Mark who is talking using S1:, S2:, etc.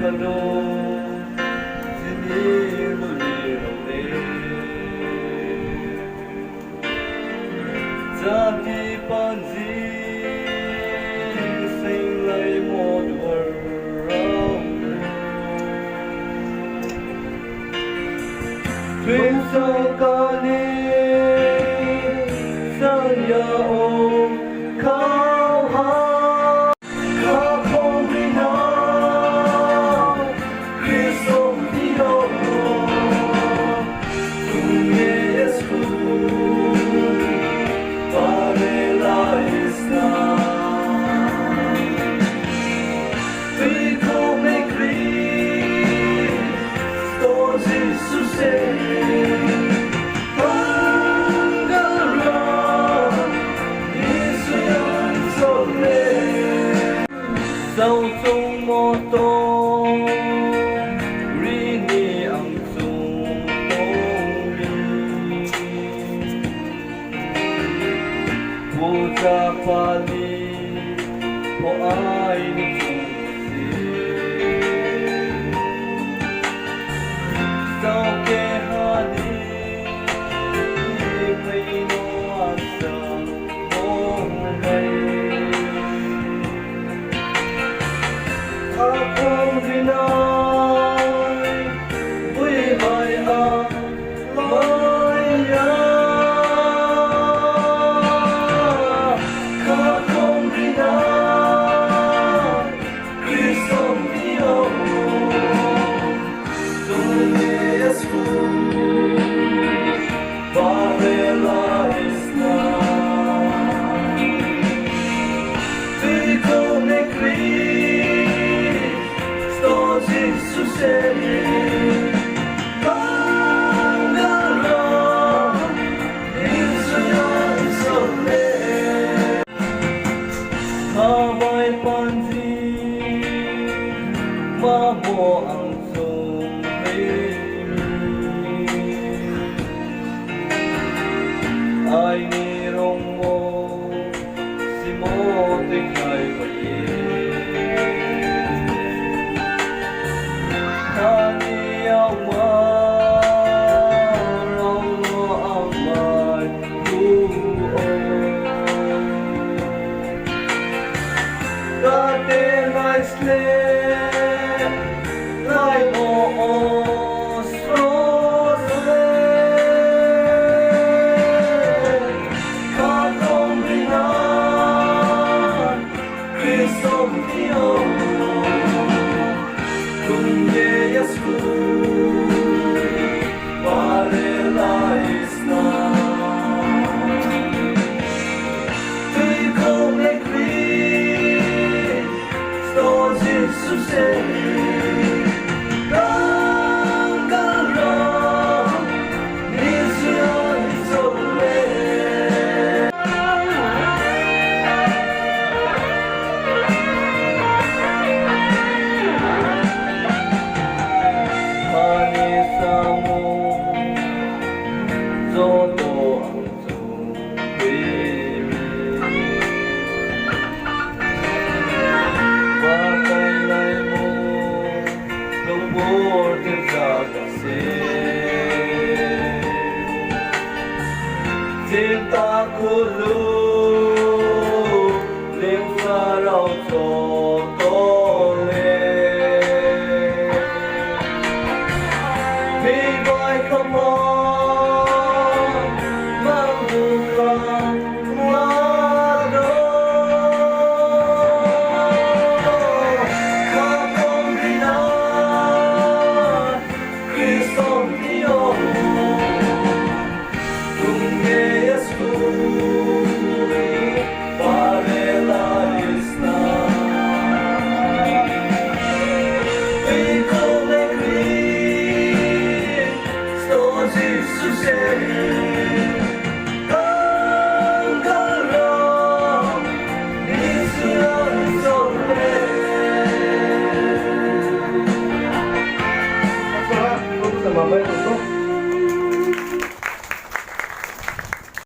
S1: 可能是你努力了在地板子醒来莫多最上个你想要靠好靠空你那Cristo Dio tu Jesús para la isla y come Cristo Jesús Sao chung mo to rini ang chung tong Puja pali po ay ni Susi Sao ke hani may noan sa mong Akong dinay, uy may amaya Akong dinay, Kristong Diyos Tumis ko, para isla Di ko ni Jesus Pangalaman Israel Sole Kamay pansin Mamo ang sumili Ay nirong mo Si Mote kay Baye Kaniyang marang mo ang may buon Dati na'y slip Na'y moos rose Katong rinan Kristong Diyos Kung Jesús para la isla Tuy come Cristo Jesús Tanggala Israel Sole Todo ang sumili Pakailay mo Lubor sa kasi Cinta kulong Ling saraw totole Bibay ka mo Mamãe, doutor?